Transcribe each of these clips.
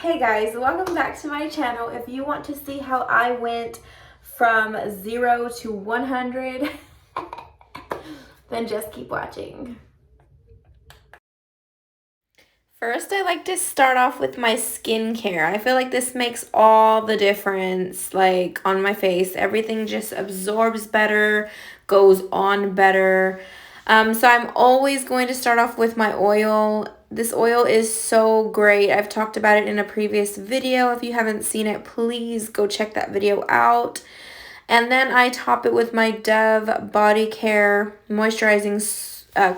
Hey guys, welcome back to my channel. If you want to see how I went from 0 to 100, then just keep watching. First, I like to start off with my skincare. I feel like this makes all the difference, like on my face. Everything just absorbs better, goes on better. So I'm always going to start off with my oil. This oil is so great. I've talked about it in a previous video. If you haven't seen it, please go check that video out. And then I top it with my Dove Body Care Moisturizing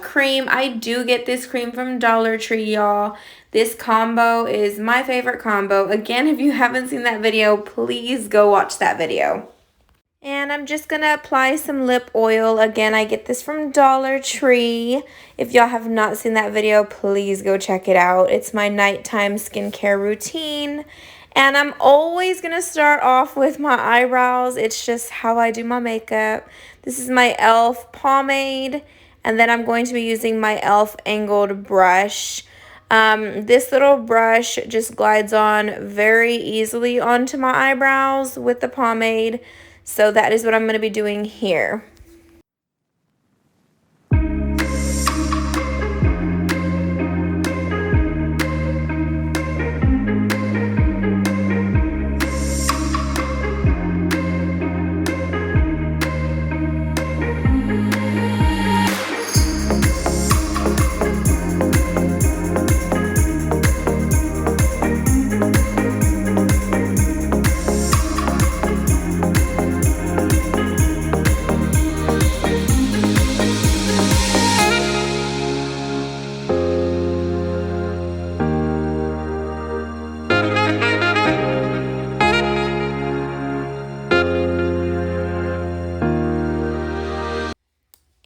cream. I do get this cream from Dollar Tree, y'all. This combo is my favorite combo. Again, if you haven't seen that video, please go watch that video. And I'm just going to apply some lip oil. Again, I get this from Dollar Tree. If y'all have not seen that video, please go check it out. It's my nighttime skincare routine. And I'm always going to start off with my eyebrows. It's just how I do my makeup. This is my e.l.f. pomade. And then I'm going to be using my e.l.f. angled brush. This little brush just glides on very easily onto my eyebrows with the pomade. So that is what I'm going to be doing here.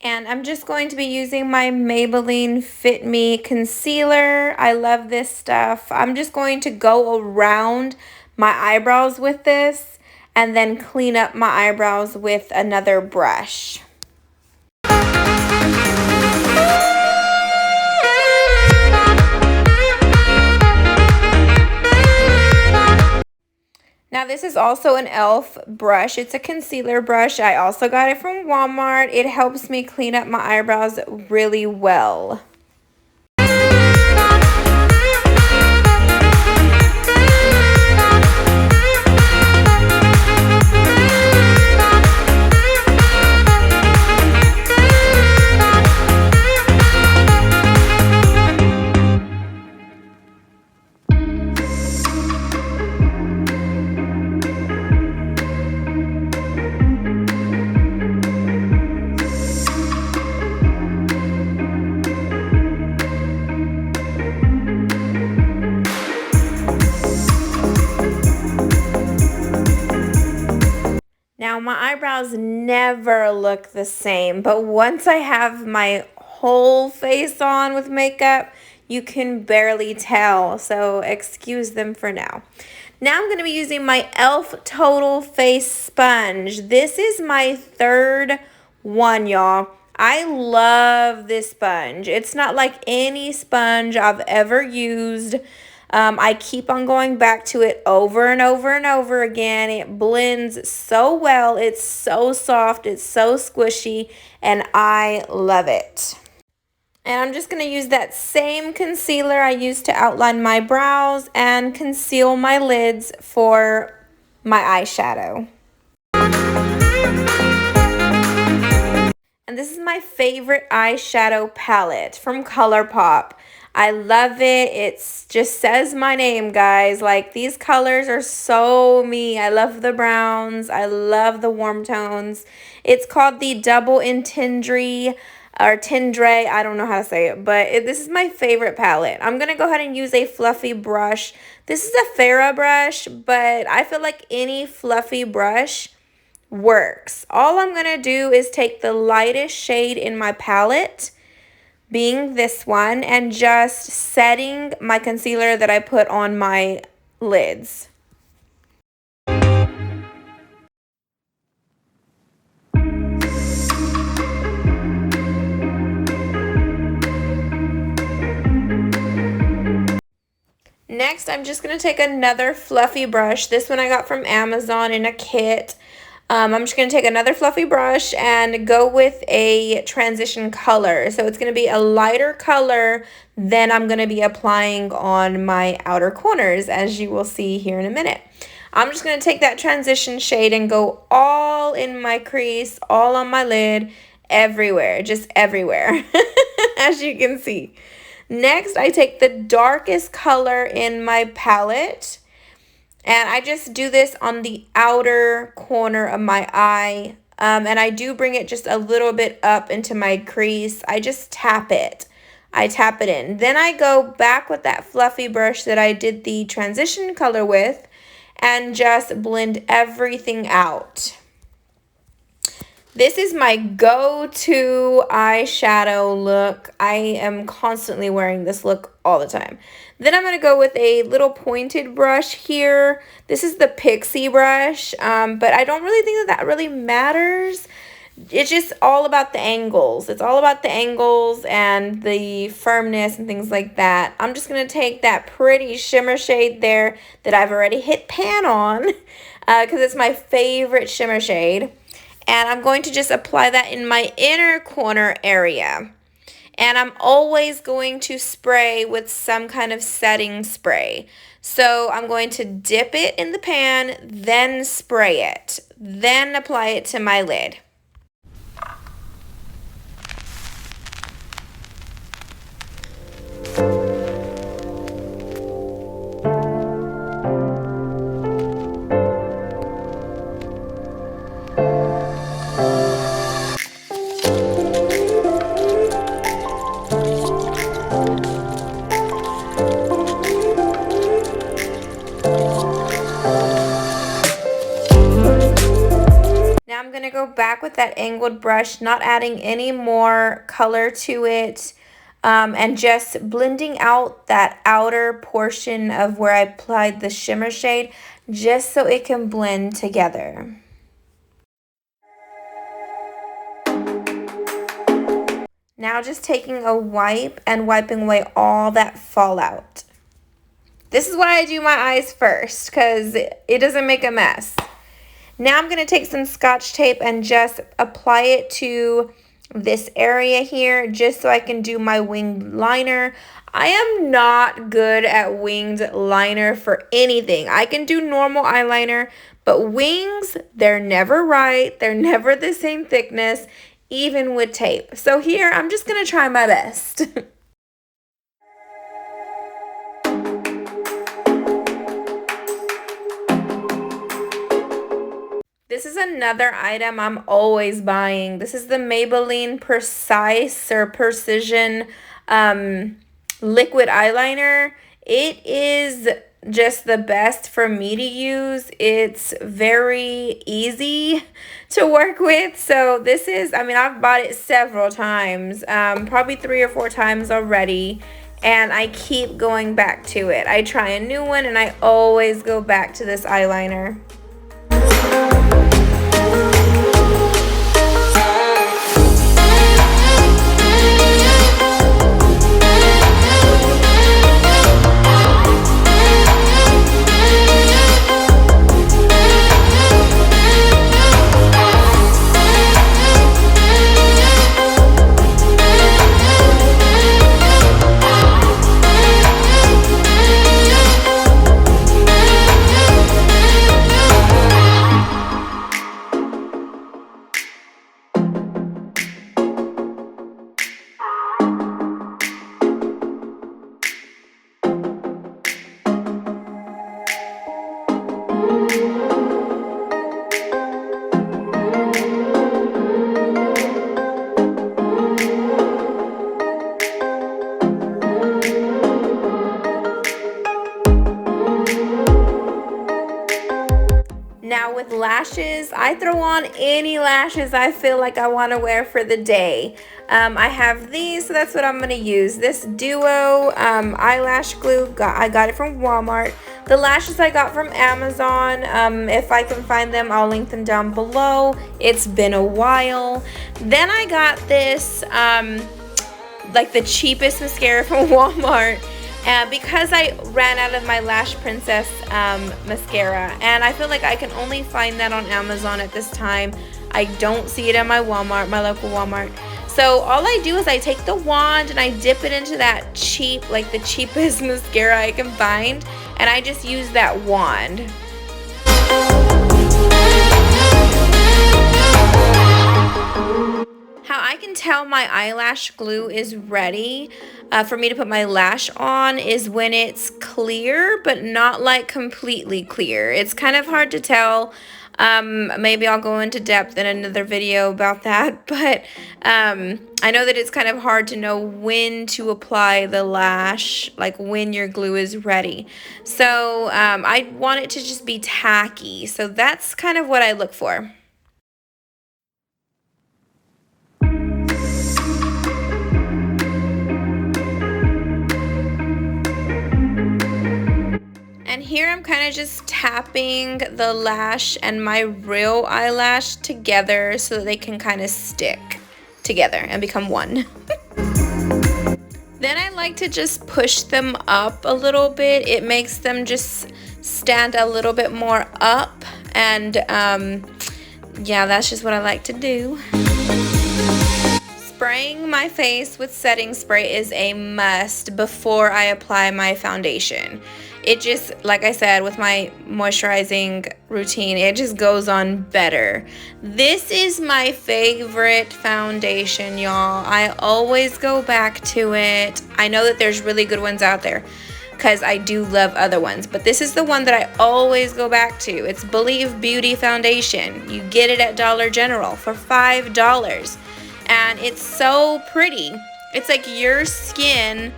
And I'm just going to be using my Maybelline Fit Me concealer. I love this stuff. I'm just going to go around my eyebrows with this and then clean up my eyebrows with another brush. Now this is also an e.l.f. brush. It's a concealer brush. I also got it from Walmart. It helps me clean up my eyebrows really well. Now, my eyebrows never look the same, but once I have my whole face on with makeup, you can barely tell, so excuse them for now. Now I'm going to be using my e.l.f. Total Face Sponge. This is my third one, y'all. I love this sponge. It's not like any sponge I've ever used. I keep on going back to it over and over and over again. It blends so well. It's so soft. It's so squishy. And I love it. And I'm just going to use that same concealer I used to outline my brows and conceal my lids for my eyeshadow. And this is my favorite eyeshadow palette from ColourPop. I love it. It just says my name, guys. Like, these colors are so me. I love the browns. I love the warm tones. It's called the Double Intendre, or Tendre. I don't know how to say it, but this is my favorite palette. I'm going to go ahead and use a fluffy brush. This is a Farrah brush, but I feel like any fluffy brush works. All I'm going to do is take the lightest shade in my palette, being this one, and just setting my concealer that I put on my lids. Next, I'm just going to take another fluffy brush. This one I got from Amazon in a kit. I'm just going to take another fluffy brush and go with a transition color. So it's going to be a lighter color than I'm going to be applying on my outer corners, as you will see here in a minute. I'm just going to take that transition shade and go all in my crease, all on my lid, everywhere, just everywhere, as you can see. Next, I take the darkest color in my palette, and I just do this on the outer corner of my eye, and I do bring it just a little bit up into my crease. I just tap it. I tap it in. Then I go back with that fluffy brush that I did the transition color with and just blend everything out. This is my go-to eyeshadow look. I am constantly wearing this look all the time. Then I'm going to go with a little pointed brush here. This is the Pixie brush, but I don't really think that really matters. It's just all about the angles. It's all about the angles and the firmness and things like that. I'm just going to take that pretty shimmer shade there that I've already hit pan on because it's my favorite shimmer shade. And I'm going to just apply that in my inner corner area. And I'm always going to spray with some kind of setting spray. So I'm going to dip it in the pan, then spray it, then apply it to my lid. I'm going to go back with that angled brush, not adding any more color to it, and just blending out that outer portion of where I applied the shimmer shade, just so it can blend together. Now just taking a wipe and wiping away all that fallout. This is why I do my eyes first, because it doesn't make a mess. Now I'm going to take some Scotch tape and just apply it to this area here just so I can do my winged liner. I am not good at winged liner for anything. I can do normal eyeliner, but wings, they're never right. They're never the same thickness, even with tape. So here, I'm just going to try my best. This is another item I'm always buying. This is the Maybelline Precise or Precision liquid eyeliner. It is just the best for me to use. It's very easy to work with. So this is, I mean, I've bought it several times, probably 3 or 4 times already. And I keep going back to it. I try a new one and I always go back to this eyeliner. Now with lashes, I throw on any lashes I feel like I want to wear for the day. I have these, so that's what I'm going to use. This Duo eyelash glue, I got it from Walmart. The lashes I got from Amazon, if I can find them, I'll link them down below. It's been a while. Then I got this, like the cheapest mascara from Walmart. Because I ran out of my Lash Princess mascara, and I feel like I can only find that on Amazon at this time. I don't see it at my Walmart, my local Walmart. So all I do is I take the wand and I dip it into that cheap, like the cheapest mascara I can find, and I just use that wand. How I can tell my eyelash glue is ready for me to put my lash on is when it's clear, but not like completely clear. It's kind of hard to tell. Maybe I'll go into depth in another video about that, but I know that it's kind of hard to know when to apply the lash, like when your glue is ready. So I want it to just be tacky. So that's kind of what I look for. And here I'm kind of just tapping the lash and my real eyelash together so that they can kind of stick together and become one. Then I like to just push them up a little bit. It makes them just stand a little bit more up, and yeah, that's just what I like to do. Spraying my face with setting spray is a must before I apply my foundation. It just, like I said, with my moisturizing routine, it just goes on better. This is my favorite foundation, y'all. I always go back to it. I know that there's really good ones out there because I do love other ones, but this is the one that I always go back to. It's Believe Beauty Foundation. You get it at Dollar General for $5, and it's so pretty. It's like your skin,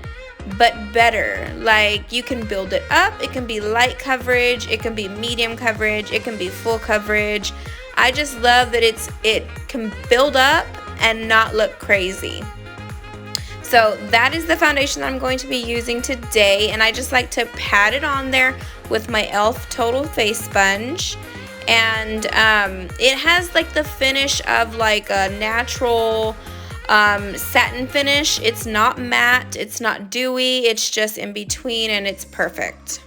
but better. Like, you can build it up. It can be light coverage, it can be medium coverage, it can be full coverage. I just love that it can build up and not look crazy. So that is the foundation I'm going to be using today, and I just like to pat it on there with my e.l.f. Total Face Sponge. And it has like the finish of like a natural satin finish. It's not matte, it's not dewy, it's just in between, and it's perfect.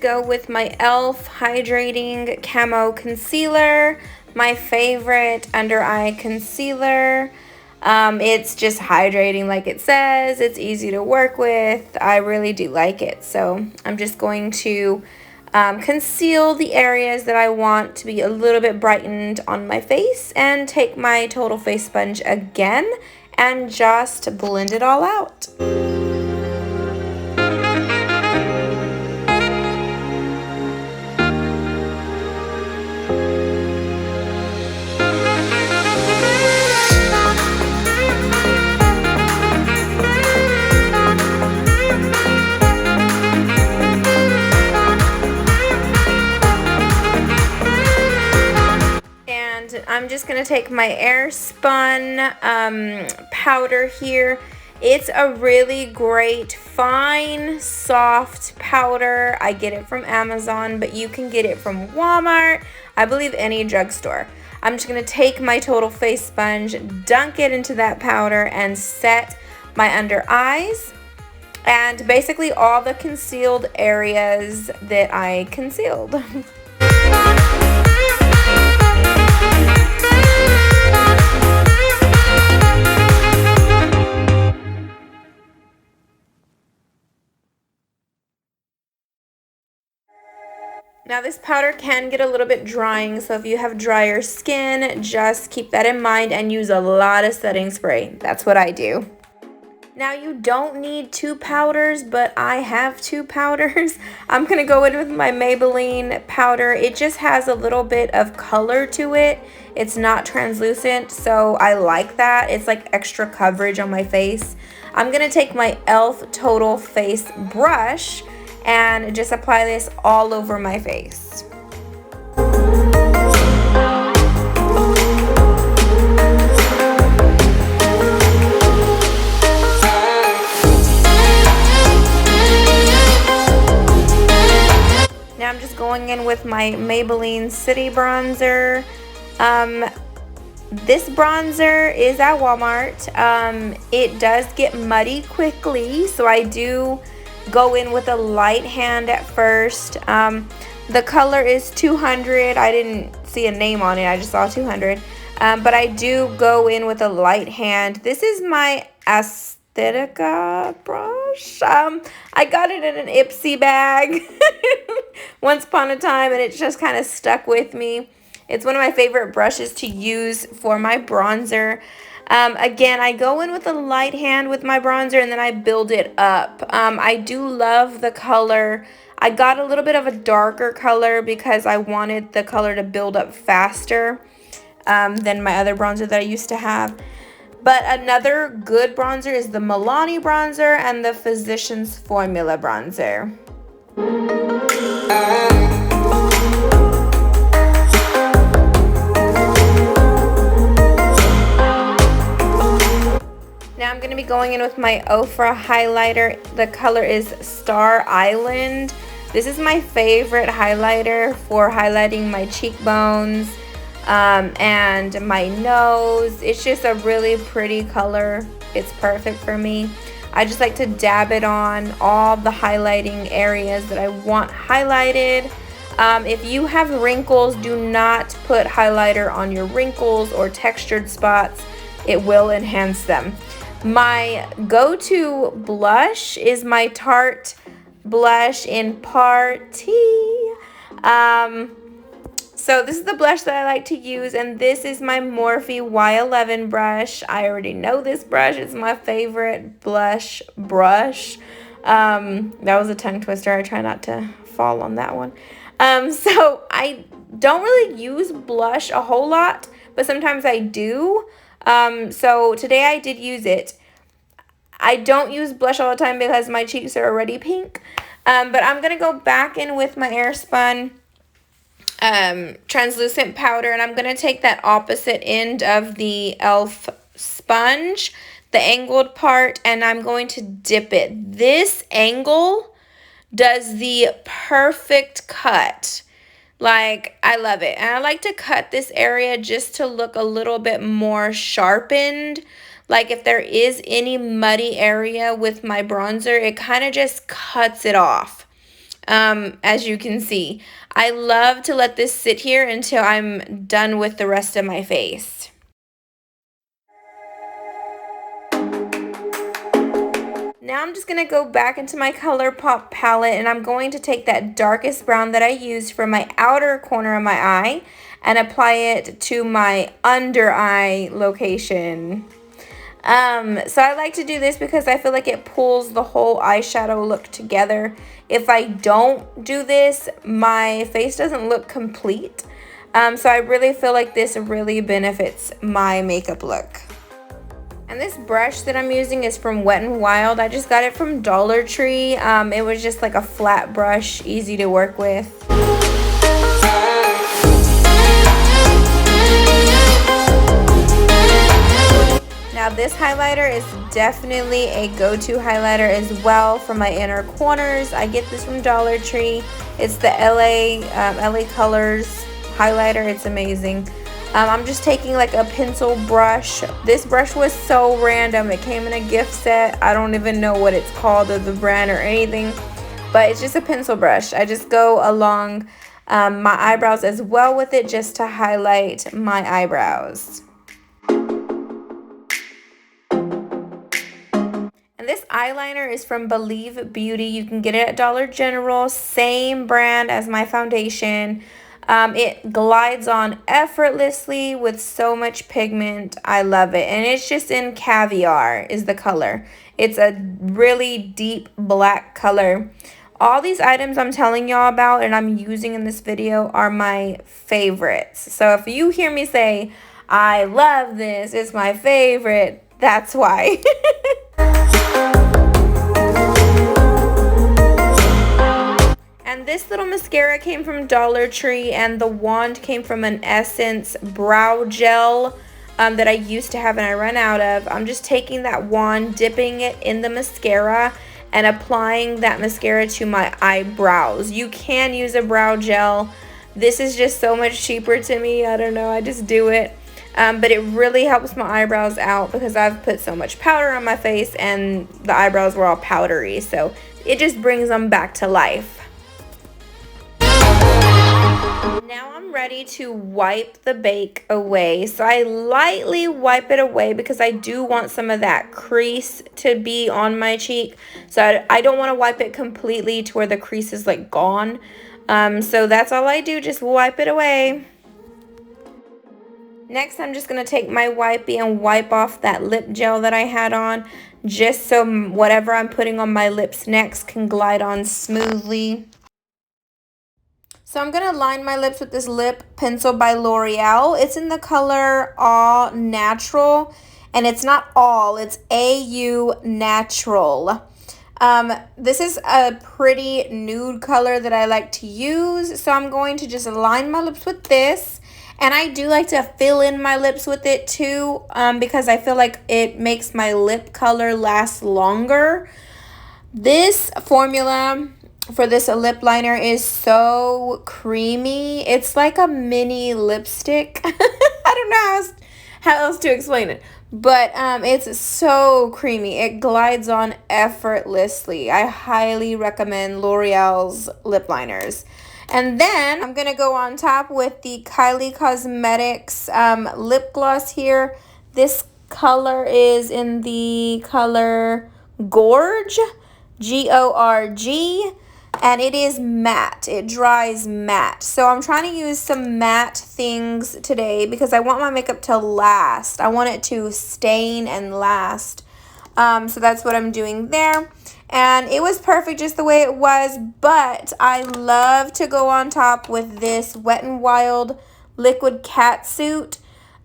Go with my e.l.f. Hydrating Camo Concealer, my favorite under eye concealer. It's just hydrating like it says. It's easy to work with. I really do like it. So I'm just going to conceal the areas that I want to be a little bit brightened on my face, and take my Total Face Sponge again and just blend it all out. I'm just going to take my Airspun powder here. It's a really great, fine, soft powder. I get it from Amazon, but you can get it from Walmart, I believe any drugstore. I'm just going to take my Total Face Sponge, dunk it into that powder, and set my under eyes and basically all the concealed areas that I concealed. Now this powder can get a little bit drying, so if you have drier skin, just keep that in mind and use a lot of setting spray. That's what I do. Now you don't need two powders, but I have two powders. I'm going to go in with my Maybelline powder. It just has a little bit of color to it. It's not translucent, so I like that. It's like extra coverage on my face. I'm going to take my e.l.f. Total Face brush and just apply this all over my face. going in with my Maybelline City Bronzer. This bronzer is at Walmart. It does get muddy quickly, so I do go in with a light hand at first. The color is 200. I didn't see a name on it, I just saw 200. But I do go in with a light hand. This is my Aesthetica brush. I got it in an Ipsy bag once upon a time, and it just kind of stuck with me. It's one of my favorite brushes to use for my bronzer. Again, I go in with a light hand with my bronzer, and then I build it up. I do love the color. I got a little bit of a darker color because I wanted the color to build up faster than my other bronzer that I used to have. But another good bronzer is the Milani bronzer and the Physicians Formula bronzer. Now I'm going to be going in with my Ofra highlighter. The color is Star Island. This is my favorite highlighter for highlighting my cheekbones and my nose. It's just a really pretty color. It's perfect for me. I just like to dab it on all the highlighting areas that I want highlighted. If you have wrinkles, do not put highlighter on your wrinkles or textured spots. It will enhance them. My go-to blush is my Tarte blush in Party. So this is the blush that I like to use, and this is my Morphe Y11 brush. I already know this brush. It's my favorite blush brush. That was a tongue twister. I try not to fall on that one. So I don't really use blush a whole lot, but sometimes I do. So today I did use it. I don't use blush all the time because my cheeks are already pink. But I'm going to go back in with my Airspun translucent powder, and I'm going to take that opposite end of the e.l.f. sponge, the angled part, and I'm going to dip it. This angle does the perfect cut. Like, I love it. And I like to cut this area just to look a little bit more sharpened. Like, if there is any muddy area with my bronzer, it kind of just cuts it off. As you can see, I love to let this sit here until I'm done with the rest of my face. Now I'm just going to go back into my ColourPop palette, and I'm going to take that darkest brown that I used for my outer corner of my eye and apply it to my under eye location. So I like to do this because I feel like it pulls the whole eyeshadow look together. If I don't do this, my face doesn't look complete. So I really feel like this really benefits my makeup look. And this brush that I'm using is from Wet n Wild. I just got it from Dollar Tree. It was just like a flat brush, easy to work with. Now this highlighter is definitely a go-to highlighter as well for my inner corners. I get this from Dollar Tree. It's the LA Colors highlighter. It's amazing. I'm just taking like a pencil brush. This brush was so random. It came in a gift set. I don't even know what it's called or the brand or anything, but it's just a pencil brush. I just go along my eyebrows as well with it just to highlight my eyebrows. And this eyeliner is from Believe Beauty. You can get it at Dollar General. Same brand as my foundation. It glides on effortlessly with so much pigment. I love it. And it's just in Caviar is the color. It's a really deep black color. All these items I'm telling y'all about and I'm using in this video are my favorites. So if you hear me say, I love this, it's my favorite, that's why. And this little mascara came from Dollar Tree, and the wand came from an Essence brow gel that I used to have and I ran out of. I'm just taking that wand, dipping it in the mascara, and applying that mascara to my eyebrows. You can use a brow gel. This is just so much cheaper to me. I don't know, I just do it. But it really helps my eyebrows out because I've put so much powder on my face and the eyebrows were all powdery. So it just brings them back to life. Now I'm ready to wipe the bake away. So I lightly wipe it away because I do want some of that crease to be on my cheek. So I don't want to wipe it completely to where the crease is like gone. So that's all I do, just wipe it away. Next, I'm just going to take my wipey and wipe off that lip gel that I had on, just so whatever I'm putting on my lips next can glide on smoothly. So I'm going to line my lips with this lip pencil by L'Oreal. It's in the color All Natural, and it's not all, it's AU Natural. This is a pretty nude color that I like to use, so I'm going to just line my lips with this. And I do like to fill in my lips with it too, because I feel like it makes my lip color last longer. This formula for this lip liner is so creamy. It's like a mini lipstick. I don't know how else to explain it. But it's so creamy. It glides on effortlessly. I highly recommend L'Oreal's lip liners. And then I'm going to go on top with the Kylie Cosmetics lip gloss here. This color is in the color Gorge, G-O-R-G, and it is matte. It dries matte. So I'm trying to use some matte things today because I want my makeup to last. I want it to stain and last. So that's what I'm doing there. And it was perfect just the way it was, but I love to go on top with this Wet n Wild Liquid Catsuit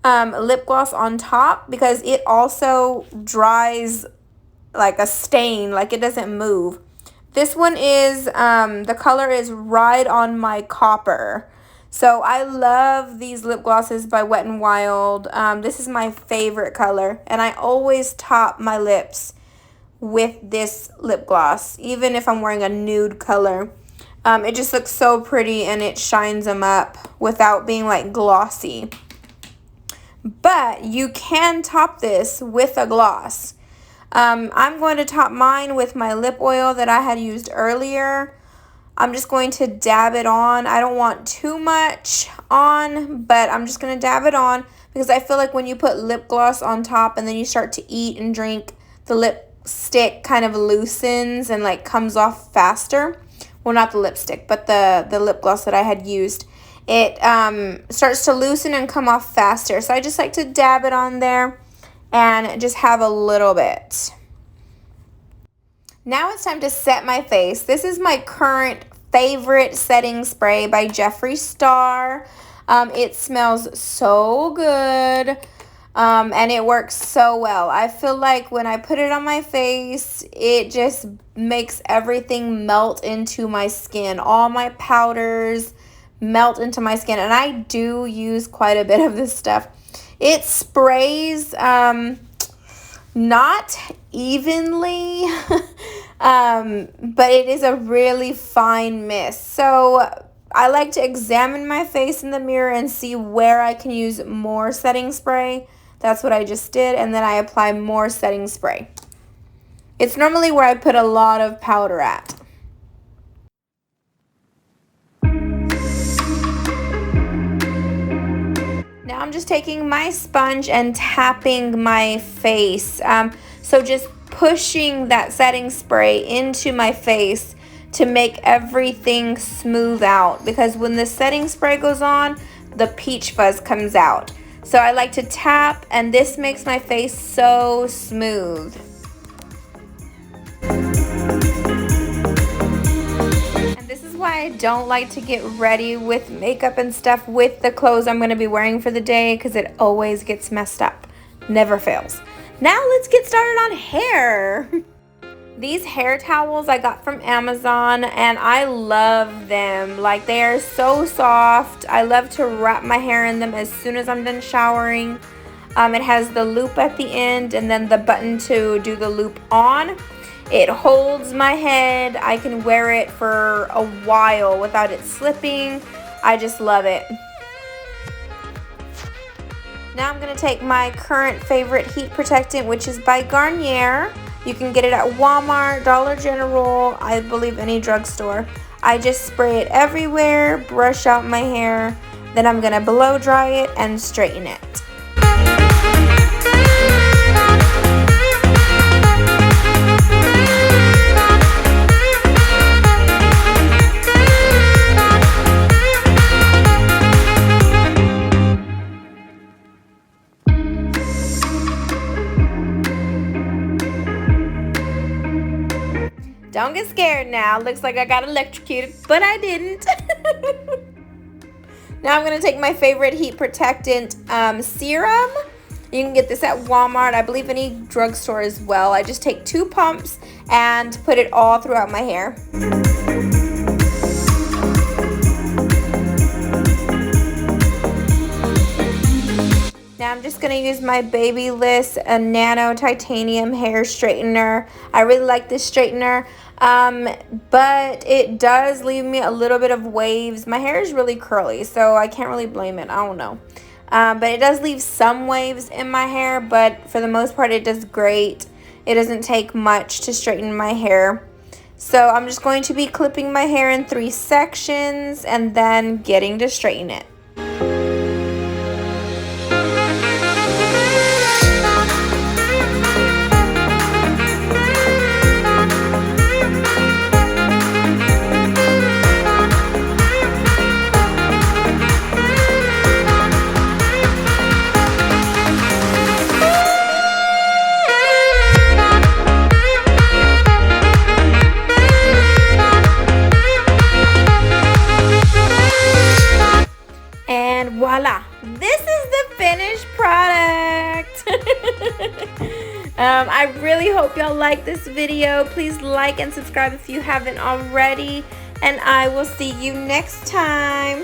lip gloss on top because it also dries like a stain, like it doesn't move. This one is, the color is Ride on My Copper. So I love these lip glosses by Wet n Wild. This is my favorite color, and I always top my lips with this lip gloss, even if I'm wearing a nude color. It just looks so pretty and it shines them up without being like glossy. But you can top this with a gloss. I'm going to top mine with my lip oil that I had used earlier. I'm just going to dab it on. I don't want too much on, but I'm just going to dab it on because I feel like when you put lip gloss on top and then you start to eat and drink, the lipstick kind of loosens and like comes off faster. Well, not the lipstick, but the lip gloss that I had used. It starts to loosen and come off faster. So I just like to dab it on there and just have a little bit. Now it's time to set my face. This is my current favorite setting spray by Jeffree Star. It smells so good. And it works so well. I feel like when I put it on my face, it just makes everything melt into my skin. All my powders melt into my skin. And I do use quite a bit of this stuff. It sprays not evenly, but it is a really fine mist. So I like to examine my face in the mirror and see where I can use more setting spray. That's what I just did, and then I apply more setting spray. It's normally where I put a lot of powder at. Now I'm just taking my sponge and tapping my face. So just pushing that setting spray into my face to make everything smooth out, because when the setting spray goes on, the peach fuzz comes out. So I like to tap, and this makes my face so smooth. And this is why I don't like to get ready with makeup and stuff with the clothes I'm going to be wearing for the day, because it always gets messed up. Never fails. Now let's get started on hair. These hair towels I got from Amazon, and I love them. Like, they are so soft. I love to wrap my hair in them as soon as I'm done showering. It has the loop at the end and then the button to do the loop on. It holds my head. I can wear it for a while without it slipping. I just love it. Now I'm going to take my current favorite heat protectant, which is by Garnier. You can get it at Walmart, Dollar General, I believe any drugstore. I just spray it everywhere, brush out my hair, then I'm going to blow dry it and straighten it. Don't get scared now. Looks like I got electrocuted, but I didn't. Now I'm going to take my favorite heat protectant serum. You can get this at Walmart, I believe any drugstore as well. I just take 2 pumps and put it all throughout my hair. Now I'm just going to use my Babyliss Nano Titanium Hair Straightener. I really like this straightener, but it does leave me a little bit of waves. My hair is really curly, so I can't really blame it. I don't know. But it does leave some waves in my hair, but for the most part it does great. It doesn't take much to straighten my hair. So I'm just going to be clipping my hair in 3 sections and then getting to straighten it. And voila, this is the finished product. I really hope y'all like this video. Please like and subscribe if you haven't already, and I will see you next time.